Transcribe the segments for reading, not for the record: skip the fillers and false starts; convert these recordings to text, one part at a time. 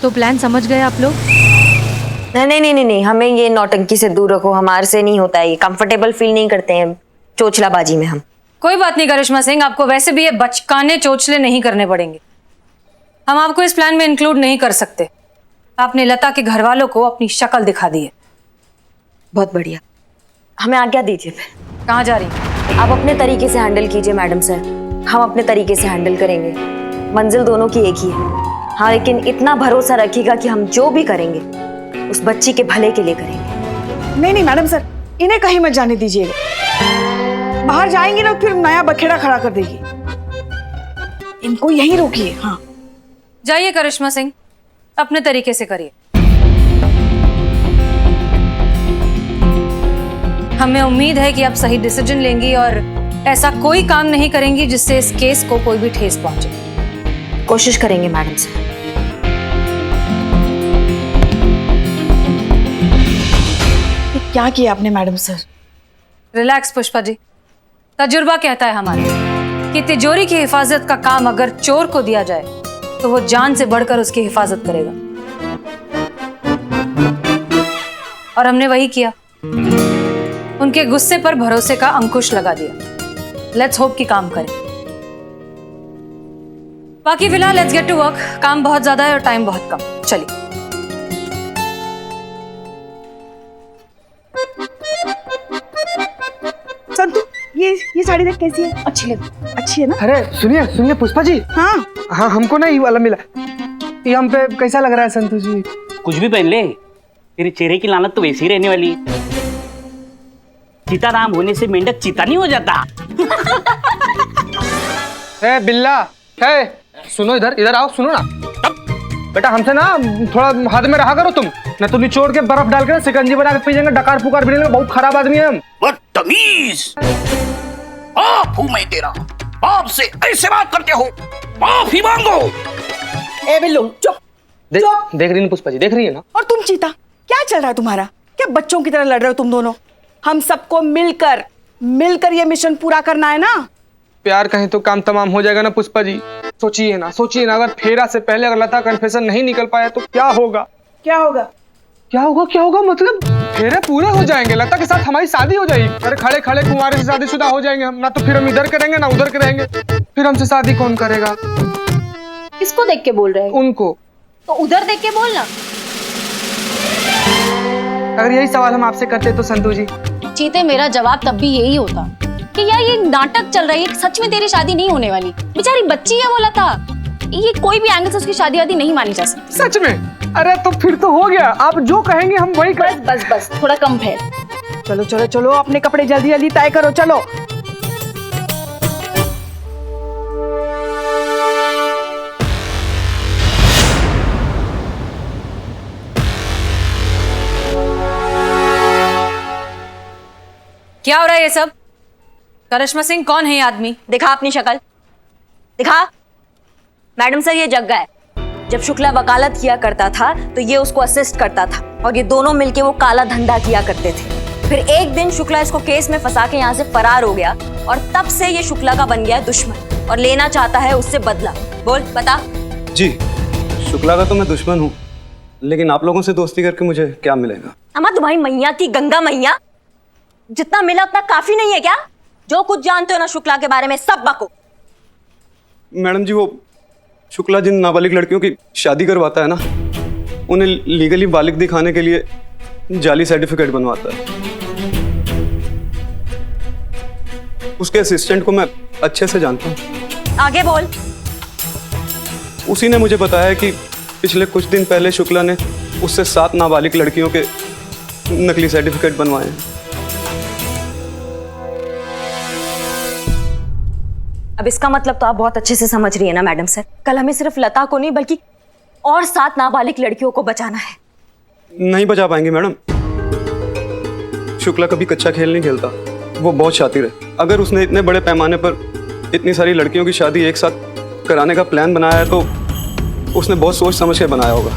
तो प्लान समझ गए आप लोग? नहीं नहीं नहीं नहीं, हमें ये नौटंकी से दूर रखो, हमारे से नहीं होता है ये, कंफर्टेबल फील नहीं करते हैं चोचलाबाजी में हम। कोई बात नहीं करिश्मा सिंह, आपको वैसे भी ये बचकाने चोचले नहीं करने पड़ेंगे। हम आपको इस प्लान में इंक्लूड नहीं कर सकते। आपने लता के घर वालों को अपनी शक्ल दिखा दी है। बहुत बढ़िया, हमें आज्ञा दीजिए। फिर कहाँ जा रही हैं? आप अपने तरीके से हैंडल कीजिए मैडम सर, हम अपने तरीके से हैंडल करेंगे। मंजिल दोनों की एक ही है। हाँ, लेकिन इतना भरोसा रखिएगा कि हम जो भी करेंगे उस बच्ची के भले के लिए करेंगे। नहीं नहीं मैडम सर, इन्हें कहीं मत जाने दीजिएगा। बाहर जाएंगी ना फिर नया बखेड़ा खड़ा कर देगी। इनको यहीं रोकिए। हाँ जाइए करिश्मा सिंह, अपने तरीके से करिए। हमें उम्मीद है कि आप सही डिसीजन लेंगी और ऐसा कोई काम नहीं करेंगी जिससे इस केस को कोई भी ठेस पहुंचे। कोशिश करेंगे मैडम सर। ये क्या किया आपने madam sir? Relax Pushpa ji, तजुर्बा कहता है हमारे कि तिजोरी की हिफाजत का काम अगर चोर को दिया जाए तो वो जान से बढ़कर उसकी हिफाजत करेगा, और हमने वही किया। उनके गुस्से पर भरोसे का अंकुश लगा दिया। लेट्स होप कि काम करें। बाकी फिलहाल लेट्स गेट टू वर्क। काम बहुत ज्यादा है और टाइम बहुत कम। चलिए। संतु, ये साड़ी देख कैसी है? अच्छी लगी? अच्छी है ना? अरे सुनिए सुनिए पुष्पा जी। हाँ हाँ, हमको ना ये वाला मिला। ये हम पे कैसा लग रहा है संतु जी? कुछ भी पहन ले, तेरे चेहरे की लानत तो वैसी ही रहने वाली है। चीता राम होने से मेंढक चीता नहीं हो जाता। है बिल्ला, है सुनो, इधर इधर आओ, सुनो ना बेटा, हमसे ना थोड़ा हाथ में रहा करो तुम, ना तो निचोड़ के बर्फ डाल के शिकंजी बना के पी जाएंगे, डकार पुकार भी बहुत खराब आदमी है हम। बदतमीज! बाप हूं मैं तेरा, बाप से ऐसे बात करते हो? माफ ही मांगो। ए बिल्लू चुप। देख रही है पुष्पा जी, देख रही है ना? और तुम चीता, क्या चल रहा है तुम्हारा? क्या बच्चों की तरह लड़ रहे हो तुम दोनों? हम सबको मिलकर मिलकर ये मिशन पूरा करना है ना। प्यार कहीं तो काम तमाम हो जाएगा ना पुष्पा जी। सोचिए ना, सोचिए ना, अगर फेरा से पहले अगर लता कन्फेशन नहीं निकल पाया तो क्या होगा? क्या होगा? क्या होगा? क्या होगा मतलब फेरे पूरे हो जाएंगे, लता के साथ हमारी शादी हो जाएगी। अरे खड़े खड़े कुंवारे से शादीशुदा हो जाएंगे हम, ना तो फिर हम इधर करेंगे ना उधर करेंगे, फिर हमसे शादी कौन करेगा? किसको देख के बोल रहे हैं? उनको। तो उधर देख के बोलना। अगर यही सवाल हम आपसे करते तो संतु जी। चीते, मेरा जवाब तब भी यही होता कि यार ये नाटक चल रही है, सच में तेरी शादी नहीं होने वाली। बेचारी बच्ची है, बोला था ये कोई भी एंगल से उसकी शादी वादी नहीं मानी जा सकती। सच में? अरे तो फिर तो हो गया, आप जो कहेंगे हम वही बस बस बस, थोड़ा कम है। चलो चलो चलो, अपने कपड़े जल्दी जल्दी तय करो, चलो। क्या हो रहा है ये सब? करिश्मा सिंह, कौन है ये आदमी? दिखा अपनी शक्ल, दिखा। मैडम सर, ये जग्गा है। जब शुक्ला वकालत किया करता था तो ये उसको असिस्ट करता था और ये दोनों मिलके वो काला धंधा किया करते थे। फिर एक दिन शुक्ला इसको केस में फंसा के यहाँ से फरार हो गया और तब से ये शुक्ला का बन गया है दुश्मन और लेना चाहता है उससे बदला। बोल, बता। जी, शुक्ला का तो मैं दुश्मन हूँ, लेकिन आप लोगों से दोस्ती करके मुझे क्या मिलेगा? अम्मा, तुम्हारी मैया की गंगा मैया, जितना मिला उतना काफी नहीं है क्या? जो कुछ जानते हो ना शुक्ला के बारे में सब बको। मैडम जी, वो शुक्ला जिन नाबालिग लड़कियों की शादी करवाता है ना, उन्हें लीगली बालिग दिखाने के लिए जाली सर्टिफिकेट बनवाता है। उसके असिस्टेंट को मैं अच्छे से जानता हूँ। आगे बोल। उसी ने मुझे बताया कि पिछले कुछ दिन पहले शुक्ला ने उससे 7 नाबालिग लड़कियों के नकली सर्टिफिकेट बनवाए हैं। अब इसका मतलब तो आप बहुत अच्छे से समझ रही है ना मैडम सर, कल हमें सिर्फ लता को नहीं बल्कि और 7 नाबालिग लड़कियों को बचाना है। नहीं बचा पाएंगे मैडम। शुक्ला कभी कच्चा खेल नहीं खेलता, वो बहुत शातिर है। अगर उसने इतने बड़े पैमाने पर इतनी सारी लड़कियों की शादी एक साथ कराने का प्लान बनाया है तो उसने बहुत सोच समझ के बनाया होगा।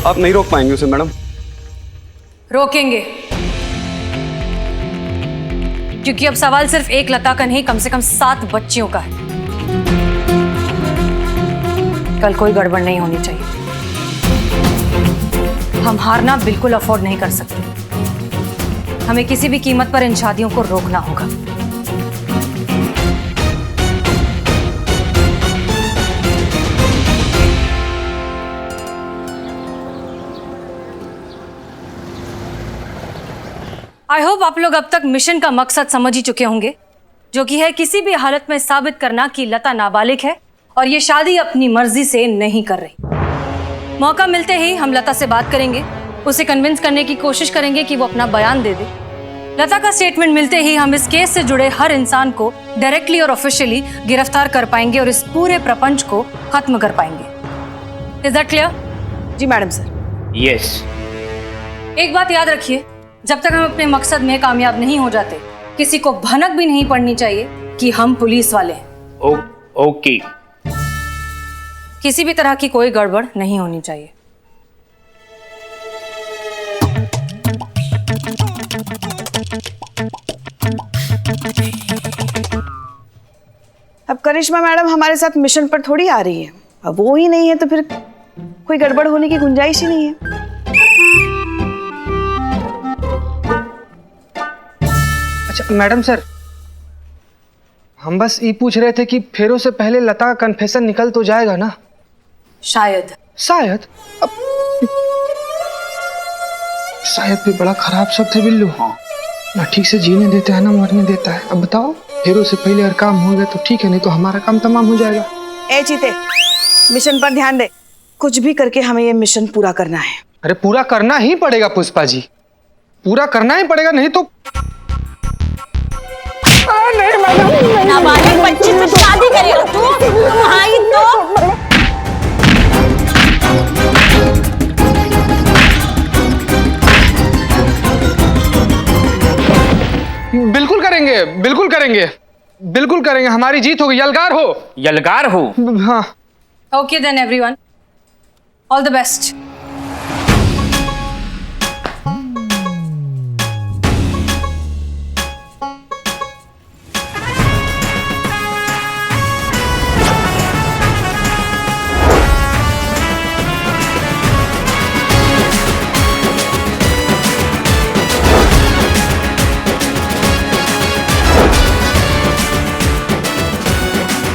आप नहीं रोक पाएंगे उसे मैडम। रोकेंगे, क्योंकि अब सवाल सिर्फ एक लता का नहीं, कम से कम 7 बच्चियों का है। कल कोई गड़बड़ नहीं होनी चाहिए। हम हारना बिल्कुल अफोर्ड नहीं कर सकते। हमें किसी भी कीमत पर इन शादियों को रोकना होगा। आई होप आप लोग अब तक मिशन का मकसद समझ ही चुके होंगे, जो कि है किसी भी हालत में साबित करना कि लता नाबालिग है और ये शादी अपनी मर्जी से नहीं कर रही। मौका मिलते ही हम लता से बात करेंगे, उसे कन्विंस करने की कोशिश करेंगे कि वो अपना बयान दे दे। लता का स्टेटमेंट मिलते ही हम इस केस से जुड़े हर इंसान को डायरेक्टली और ऑफिशियली गिरफ्तार कर पाएंगे और इस पूरे प्रपंच को खत्म कर पाएंगे। Is that clear? जी मैडम सर। यस। एक बात याद रखिए, जब तक हम अपने मकसद में कामयाब नहीं हो जाते, किसी को भनक भी नहीं पड़नी चाहिए कि हम पुलिस वाले हैं। ओके। किसी भी तरह की कोई गड़बड़ नहीं होनी चाहिए। अब करिश्मा मैडम हमारे साथ मिशन पर थोड़ी आ रही है, अब वो ही नहीं है तो फिर कोई गड़बड़ होने की गुंजाइश ही नहीं है। अच्छा मैडम सर, हम बस ये पूछ रहे थे कि फेरों से पहले लता का कन्फेशन निकल तो जाएगा ना? शायद शायद शायद भी बड़ा खराब शब्द है बिल्लू। हाँ, ना ठीक से जीने देता है ना मरने देता है। अब बताओ, फेरों से पहले अगर काम हो गया तो ठीक है, नहीं तो हमारा काम तमाम हो जाएगा। ए चीते, मिशन पर ध्यान दे, कुछ भी करके हमें ये मिशन पूरा करना है। अरे पूरा करना ही पड़ेगा पुष्पा जी, पूरा करना ही पड़ेगा, नहीं तो नाबालिग बच्ची से शादी करेगा तू? भाई तो बिल्कुल करेंगे, बिल्कुल करेंगे, बिल्कुल करेंगे। हमारी जीत होगी। यलगार हो, यलगार हो। हाँ। Okay then everyone, all the best.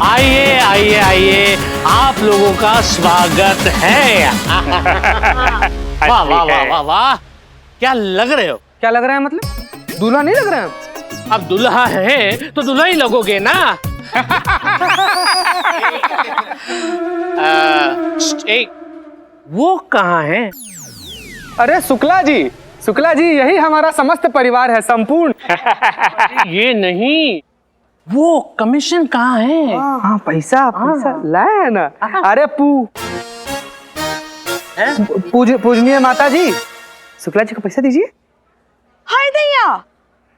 आइए आइए आइए, आप लोगों का स्वागत है। वाह वाह वाह वाह वाह, क्या लग रहे हो? क्या लग रहा है मतलब? दूल्हा नहीं लग रहा है? अब दुल्हा है तो दुल्हा ही लगोगे ना। एक वो कहाँ है? अरे शुक्ला जी, शुक्ला जी, यही हमारा समस्त परिवार है, संपूर्ण। ये नहीं, वो कमीशन कहाँ है? हाँ पैसा पैसा लाया है ना। अरे पूजनीय माता जी, शुक्ला जी को पैसा दीजिए। हाय दैया,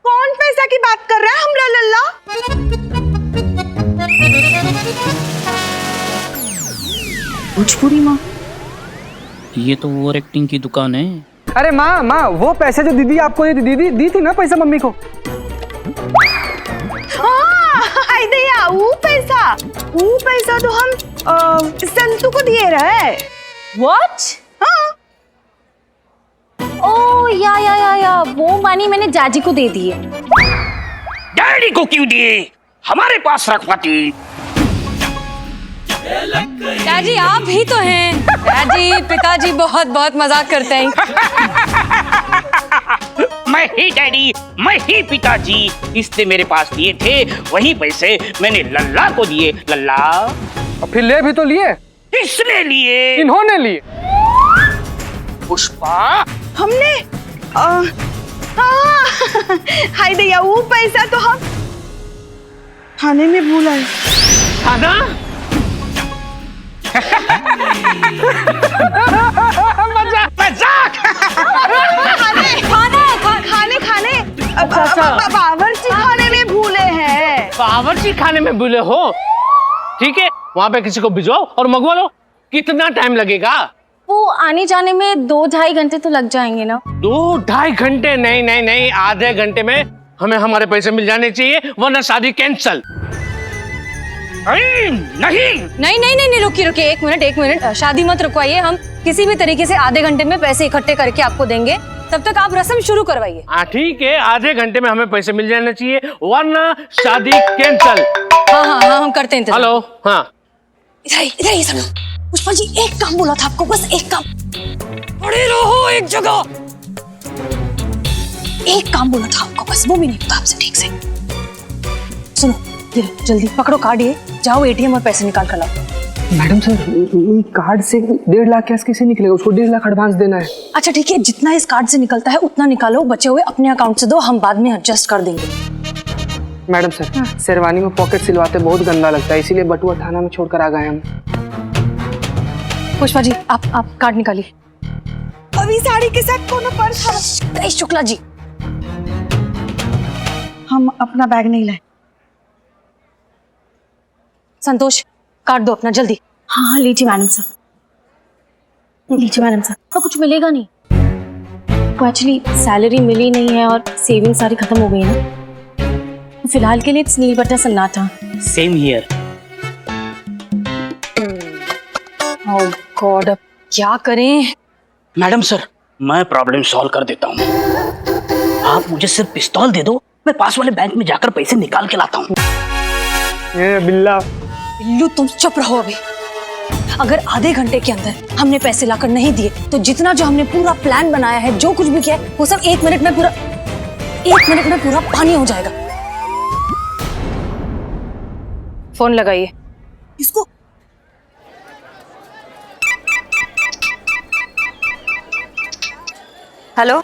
कौन पैसा की बात कर रहा है? हमला लल्ला। भोजपुरी माँ, ये तो ओवर एक्टिंग की दुकान है। अरे माँ माँ, वो पैसे जो दीदी आपको दीदी दी थी ना पैसा मम्मी को। हाय दैया, वो पैसा तो हम संतू को दिए रहे। व्हाट? हाँ। ओ या वो मानी मैंने जाजी को दे दी है। डैडी को क्यों दिए? हमारे पास रखवाती। डैडी आप ही तो हैं। डैडी, पिताजी बहुत बहुत मजाक करते हैं। मैं ही डैडी, मैं ही पिताजी। इसने मेरे पास दिए थे, वही पैसे मैंने लल्ला को दिए। लल्ला, और फिर ले भी तो लिए। किसने लिए? इन्होंने लिए। पुष्पा, हमने हाय दैया, वो पैसा तो हम थाने में भूल आए। खाना? मजाक। खाने बावर्ची खाने में भूले हैं। बावर्ची खाने में भूले हो? ठीक है, वहाँ पे किसी को भिजवाओ और मंगवा लो। कितना टाइम लगेगा? वो आने जाने में 2-2.5 घंटे तो लग जाएंगे ना। 2-2.5 घंटे? नहीं नहीं नहीं, आधे घंटे में हमें हमारे पैसे मिल जाने चाहिए, वरना शादी कैंसल। नहीं नहीं नहीं नहीं नहीं, रुकिए रुकिए, एक मिनट, शादी मत रुकवाइए। हम किसी भी तरीके से आधे घंटे में पैसे इकट्ठे करके आपको देंगे, तब तक आप रस्म शुरू करवाइए। हाँ ठीक है, आधे घंटे में हमें पैसे मिल जाने चाहिए, वरना शादी कैंसल। हाँ हाँ हाँ, हम करते हैं इंतजार। हेलो, हाँ इधर ही सब लोग। पुष्पा जी, एक काम बोला था आपको, बस एक काम। खड़े रहो एक जगह। एक काम बोला था आपको, बस वो भी नहीं होता आपसे ठीक से। सुनो, ये लो, जल्दी पकड़ो कार्ड, ये जाओ एटीएम और पैसे निकाल कर लाओ। मैडम सर, कार्ड से 1.5 लाख कैश कैसे निकलेगा? उसको 1.5 लाख एडवांस देना है। अच्छा ठीक है, जितना इस कार्ड से निकलता है उतना निकालो, बचे हुए अपने अकाउंट से दो, हम बाद में एडजस्ट कर देंगे। मैडम सर, शेरवानी में पॉकेट सिलवाते बहुत गंदा लगता है, इसीलिए बटुआ थाना में छोड़कर आ गए हम। पुष्पा जी, आप कार्ड निकालिए। अभी साड़ी के साथ कोनो पर्स था। शुक्ला जी, हम अपना बैग नहीं लाए। संतोष, कार्ड दो अपना जल्दी। हाँ लीजिए मैडम साहब, लीजिए मैडम साहब। तो कुछ मिलेगा नहीं, तो एक्चुअली सैलरी मिली नहीं है और सेविंग सारी खत्म हो गई है ना, तो फिलहाल के लिए इट्स नील बटर सन्नाटा। Same here. ओह गॉड, अब क्या करें? मैडम सर, मैं प्रॉब्लम सॉल्व कर देता हूँ। आप मुझे सिर्फ पिस्तौल दे दो, मैं पास वाले बैंक में जाकर पैसे निकाल के लाता हूँ। ये बिल्ला। बिल्लू, तुम चुप रहो अभी। अगर आधे घंटे के अंदर हमने पैसे लाकर नहीं दिए तो जितना जो हमने पूरा प्लान बनाया है, जो कुछ भी किया है, वो सब 1 मिनट में पूरा पानी हो जाएगा। फोन लगाइए इसको। हेलो।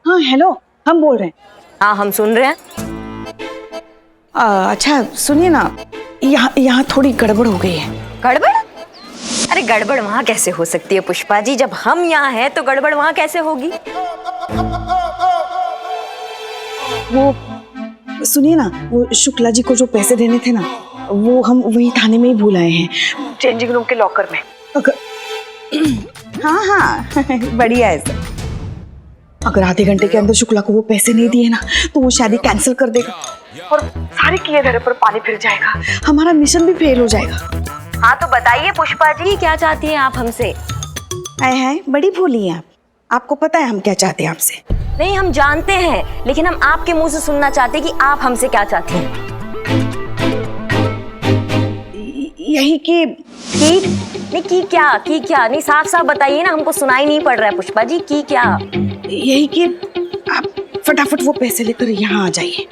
हाँ हेलो, हम बोल रहे हैं। हाँ, हम सुन रहे हैं। अच्छा सुनिए ना, यहाँ थोड़ी गड़बड़ हो गई है। गड़बड़? अरे गड़बड़ वहाँ कैसे हो सकती है पुष्पा जी, जब हम यहाँ हैं तो गड़बड़ वहाँ कैसे होगी? वो सुनिए ना, वो शुक्ला जी को जो पैसे देने थे ना, वो हम वही थाने में ही भूल आए हैं, चेंजिंग रूम के लॉकर में। हाँ हाँ बढ़िया है सर। अगर आधे घंटे के अंदर शुक्ला को वो पैसे नहीं दिए ना, तो वो शादी कैंसिल कर देगा और सारे किए धरे पर पानी फिर जाएगा, हमारा मिशन भी फेल हो जाएगा। हाँ तो बताइए पुष्पा जी, क्या चाहती हैं आप हमसे? आए हाय, बड़ी भोली हैं आप। आपको पता है हम क्या चाहते हैं आपसे? नहीं, हम जानते हैं, लेकिन हम आपके मुंह से सुनना चाहते हैं कि आप हमसे क्या चाहती हैं। यही कि नहीं की क्या नहीं, साफ साफ बताइए ना, हमको सुनाई नहीं पड़ रहा है पुष्पा जी, की क्या? यही कि आप फटाफट वो पैसे लेकर यहाँ आ जाइए,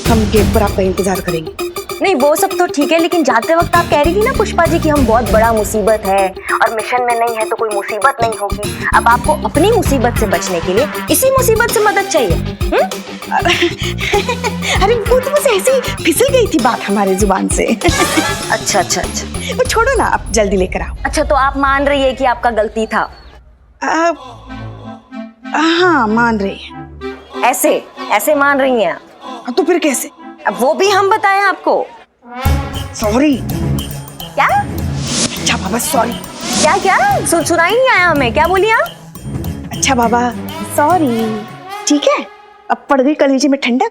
हम गेट पर आपका इंतजार करेंगे। नहीं वो सब तो ठीक है, लेकिन जाते वक्त आप कह रही थी ना पुष्पा जी कि हम बहुत बड़ा मुसीबत है और मिशन में नहीं है तो कोई मुसीबत नहीं होगी। अब आपको अपनी मुसीबत से बचने के लिए इसी मुसीबत से मदद चाहिए। अरे वो तो बस ऐसे ही फिसल गई थी बात हमारे जुबान से। अच्छा, वो छोड़ो ना, आप जल्दी लेकर आओ। अच्छा तो आप मान रही है कि आपका गलती था? हाँ मान रही है। ऐसे मान रही हैं? तो फिर कैसे? अब वो भी हम बताएं आपको? सॉरी। क्या? अच्छा बाबा सॉरी। क्या सुनाई नहीं आया हमें, क्या बोली आप? अच्छा बाबा सॉरी, ठीक है, अब पड़ गई कलेजे में ठंडक।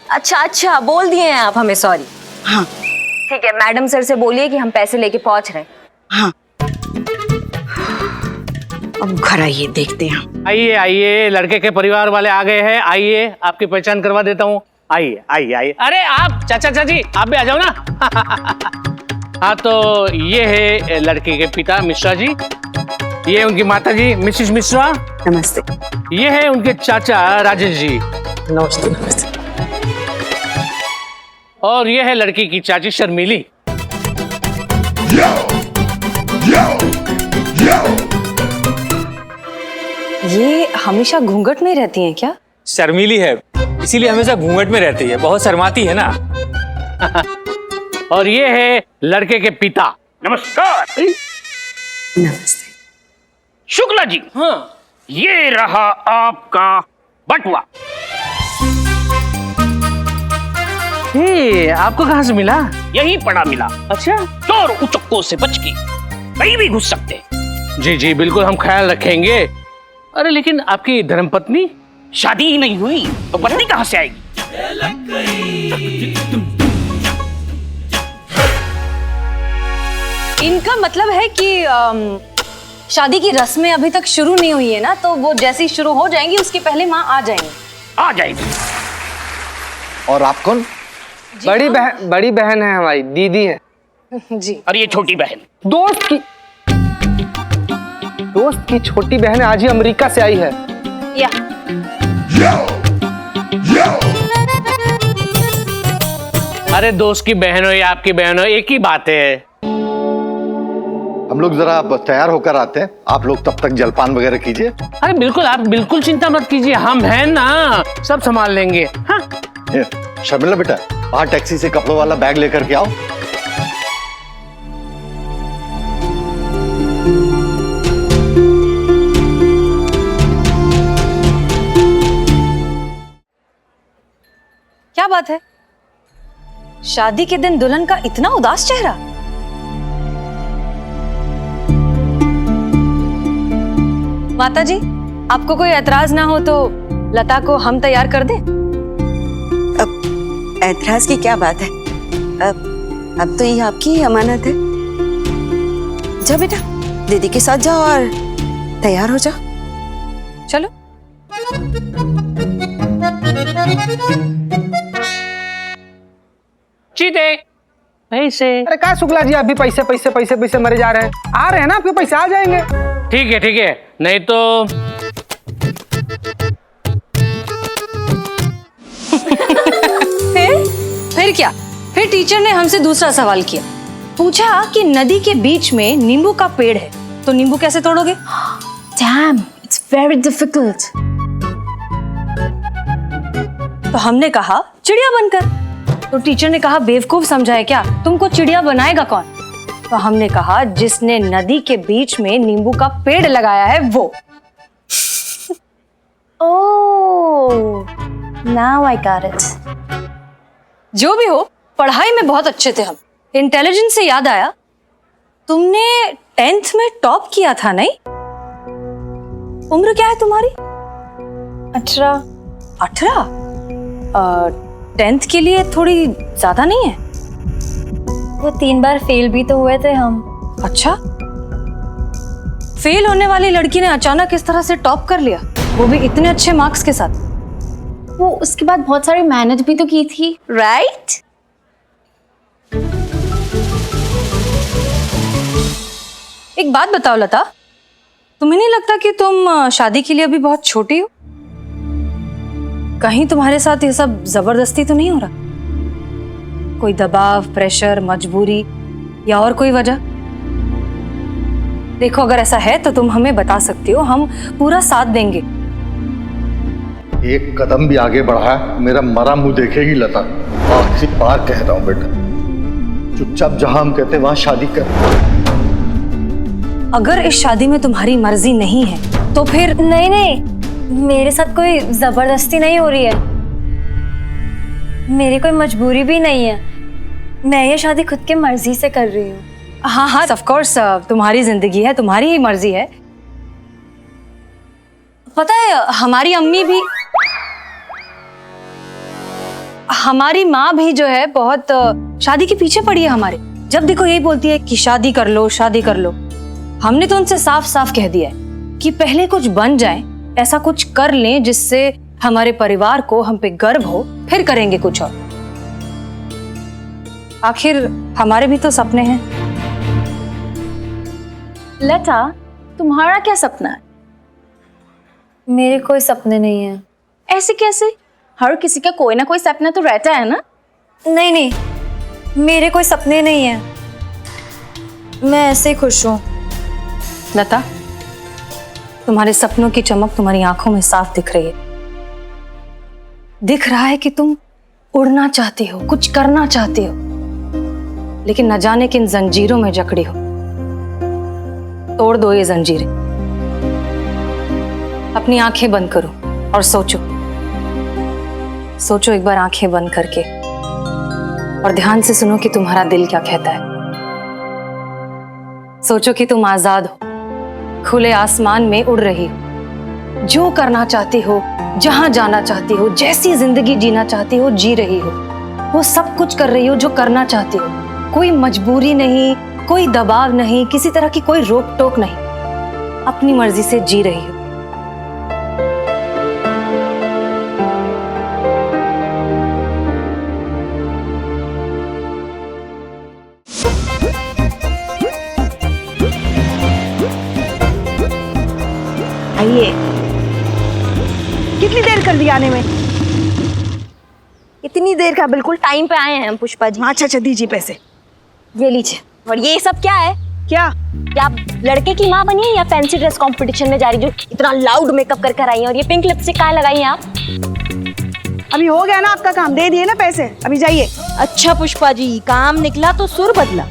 अच्छा बोल दिए हैं आप हमें सॉरी। हाँ ठीक है, मैडम सर से बोलिए कि हम पैसे लेके पहुंच रहे हैं। हाँ अब घर आइए, देखते हैं। आइए, लड़के के परिवार वाले आ गए हैं, आइए आपकी पहचान करवा देता हूँ। आइए। अरे आप चाचा जी, आप भी आ जाओ ना। हाँ तो ये है लड़के के पिता मिश्रा जी, ये उनकी माता जी मिसिस मिश्रा। नमस्ते। ये है उनके चाचा राजेश जी। नमस्ते। और ये है लड़की की चाची शर्मिली। ये हमेशा घूंघट में रहती हैं क्या? शर्मीली है, इसीलिए हमेशा घूंघट में रहती है, बहुत शर्माती है ना। और ये है लड़के के पिता। नमस्कार। नमस्ते। शुक्ला जी, हाँ, ये रहा आपका बटुआ। ये आपको कहाँ से मिला? यहीं पड़ा मिला। अच्छा, चोर उचक्कों से बच के कहीं भी घुस सकते हैं। जी बिल्कुल, हम ख्याल रखेंगे। अरे लेकिन आपकी धर्मपत्नी? शादी ही नहीं हुई तो पत्नी कहाँ से आएगी? इनका मतलब है कि शादी की रस्में अभी तक शुरू नहीं हुई है ना, तो वो जैसे ही शुरू हो जाएंगी उसके पहले माँ आ जाएंगी। आ जाएगी। और आप कौन? बड़ी बहन है हमारी, दीदी है। जी। और ये छोटी बहन दोस्त की छोटी बहन आज ही अमेरिका से आई है। या अरे दोस्त की बहन हो या आपकी बहन हो, एक ही बात है। हम लोग जरा तैयार होकर आते हैं, आप लोग तब तक जलपान वगैरह कीजिए। अरे बिल्कुल, आप बिल्कुल चिंता मत कीजिए, हम हैं ना, सब संभाल लेंगे। हाँ? शर्मिला बेटा, बाहर टैक्सी से कपड़ों वाला बैग लेकर के आओ। क्या बात है, शादी के दिन दुल्हन का इतना उदास चेहरा? माता जी, आपको कोई एतराज ना हो तो लता को हम तैयार कर दें? अब ऐतराज की क्या बात है? अब तो ये आपकी ही अमानत है। जा बेटा, दीदी के साथ जाओ और तैयार हो जाओ। चलो। चीते पैसे। अरे क्या शुक्ला जी, अभी पैसे पैसे पैसे पैसे मरे जा रहे हैं। आ रहे हैं ना, आपके पैसे आ जाएंगे। ठीक है, नहीं तो फिर क्या? फिर टीचर ने हमसे दूसरा सवाल किया, पूछा कि नदी के बीच में नींबू का पेड़ है, तो नींबू कैसे तोड़ोगे? Damn, it's very difficult. तो हमने कहा चिड़िया बनकर। तो टीचर ने कहा बेवकूफ समझा है क्या, तुमको चिड़िया बनाएगा कौन? तो हमने कहा जिसने नदी के बीच में नींबू का पेड़ लगाया है वो। Oh, now I got it. जो भी हो, पढ़ाई में बहुत अच्छे थे हम। इंटेलिजेंस से याद आया, तुमने 10th में टॉप किया था नहीं? उम्र क्या है तुम्हारी? 18. 18? 10th के लिए थोड़ी ज्यादा नहीं है? वो 3 बार फेल भी तो हुए थे हम। अच्छा, फेल होने वाली लड़की ने अचानक इस तरह से टॉप कर लिया, वो भी इतने अच्छे मार्क्स के साथ। वो उसके बाद बहुत सारी मेहनत भी तो की थी, राइट? एक बात बताओ लता, तुम्हें नहीं लगता कि तुम शादी के लिए अभी बहुत छोटी हो? कहीं तुम्हारे साथ ये सब जबरदस्ती तो नहीं हो रहा? कोई दबाव, प्रेशर, मजबूरी या और कोई वजह? देखो, अगर ऐसा है तो तुम हमें बता सकती हो, हम पूरा साथ देंगे। एक कदम भी आगे बढ़ा मेरा मरा मुंह देखेगी लता। आखिरी बार कह रहा हूं बेटा, चुपचाप जहां हम कहते वहां शादी कर। अगर इस शादी में तुम्हारी मर्जी नहीं है तो फिर? नहीं, मेरे साथ कोई जबरदस्ती नहीं हो रही है, मेरी कोई मजबूरी भी नहीं है, मैं ये शादी खुद की मर्जी से कर रही हूँ। हाँ, ऑफ कोर्स, तुम्हारी जिंदगी है, तुम्हारी ही मर्जी है। पता है, हमारी माँ भी जो है बहुत शादी के पीछे पड़ी है हमारे। जब देखो यही बोलती है कि शादी कर लो, शादी कर लो। हमने तो उनसे साफ साफ कह दिया है कि पहले कुछ बन जाए, ऐसा कुछ कर लें जिससे हमारे परिवार को हम पे गर्व हो, फिर करेंगे कुछ और। आखिर हमारे भी तो सपने हैं। लता, तुम्हारा क्या सपना है? मेरे कोई सपने नहीं है। ऐसे कैसे? हर किसी का कोई ना कोई सपना तो रहता है ना। नहीं, मेरे कोई सपने नहीं है, मैं ऐसे ही खुश हूँ। लता, तुम्हारे सपनों की चमक तुम्हारी आंखों में साफ दिख रही है। दिख रहा है कि तुम उड़ना चाहती हो, कुछ करना चाहती हो, लेकिन न जाने किन जंजीरों में जकड़ी हो। तोड़ दो ये जंजीरें। अपनी आंखें बंद करो और सोचो एक बार आंखें बंद करके, और ध्यान से सुनो कि तुम्हारा दिल क्या कहता है। सोचो कि तुम आजाद हो, खुले आसमान में उड़ रही हो, जो करना चाहती हो, जहां जाना चाहती हो, जैसी जिंदगी जीना चाहती हो जी रही हो। वो सब कुछ कर रही हो जो करना चाहती हो। कोई मजबूरी नहीं, कोई दबाव नहीं, किसी तरह की कोई रोक टोक नहीं, अपनी मर्जी से जी रही हूँ। आइए। कितनी देर कर दी आने में? इतनी देर का, बिल्कुल टाइम पे आए हैं हम पुष्पा जी। अच्छा अच्छा, दीजिए पैसे। ये लीजिए। और ये सब क्या है? क्या? क्या आप लड़के की माँ बनी है या फैंसी ड्रेस कंपटीशन में जा रही, जो इतना लाउड मेकअप कर आई हैं? और ये पिंक लिपस्टिक कहाँ लगाई हैं आप? अभी हो गया ना आपका काम, दे दिए ना पैसे, अभी जाइए। अच्छा पुष्पा जी, काम निकला तो सुर बदला।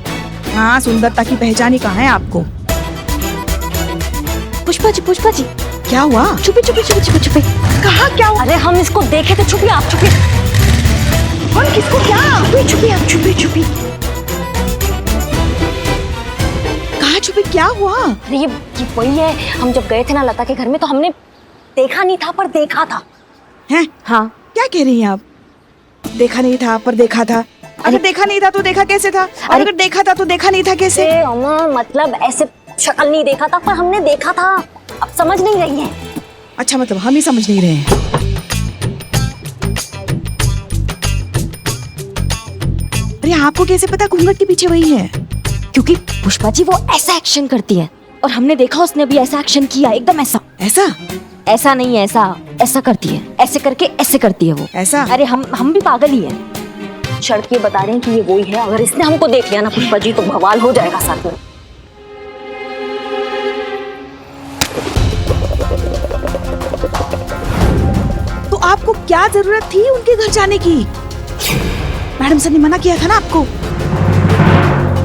हाँ, सुंदरता की पहचान ही कहाँ है आपको? पुष्पा जी क्या हुआ? छुपी। कहाँ क्या हुआ? अरे हम इसको देखे थे, छुपी आप, छुपी। कौन, किसको, क्या? छुपी आप, छुपी। कहाँ छुपी, क्या हुआ? अरे ये वही है, हम जब गए थे ना लता के घर में तो हमने देखा नहीं था पर देखा था। हैं? हाँ। क्या कह रही हैं आप? देखा नहीं था पर देखा था? अगर देखा नहीं था तो देखा कैसे था? और अगर देखा था तो देखा नहीं था कैसे? मतलब ऐसे शक्ल नहीं देखा था पर हमने देखा था। अब समझ नहीं रही है। अच्छा, मतलब हम ही समझ नहीं रहे हैं। अरे आपको कैसे पता घूंघट के पीछे वही है? क्योंकि पुष्पा जी वो ऐसा एक्शन करती है और हमने देखा उसने भी ऐसा एक्शन किया, एकदम ऐसा नहीं, ऐसा करती है, ऐसे करके ऐसे करती है वो ऐसा। अरे हम भी पागल ही हैं। शर्त ये बता रहे हैं कि ये वही है। अगर इसने हमको देख लिया ना पुष्पा जी तो बवाल हो जाएगा साथ में। तो आपको क्या जरूरत थी उनके घर जाने की? मैडम सर ने मना किया था ना आपको।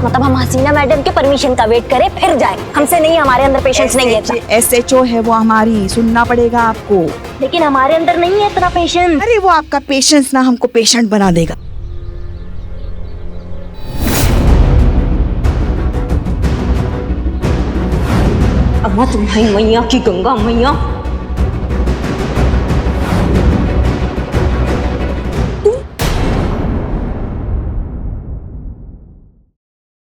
मतलब हम हसीना मैडम के परमिशन का वेट करें फिर जाए? हमसे नहीं, हमारे अंदर पेशेंस नहीं है। SHO है वो हमारी, सुनना पड़ेगा आपको। लेकिन हमारे अंदर नहीं है इतना पेशेंस। अरे वो आपका पेशेंस ना हमको पेशेंट बना देगा। अम्मा तुम्हारी मैया की गंगा मैया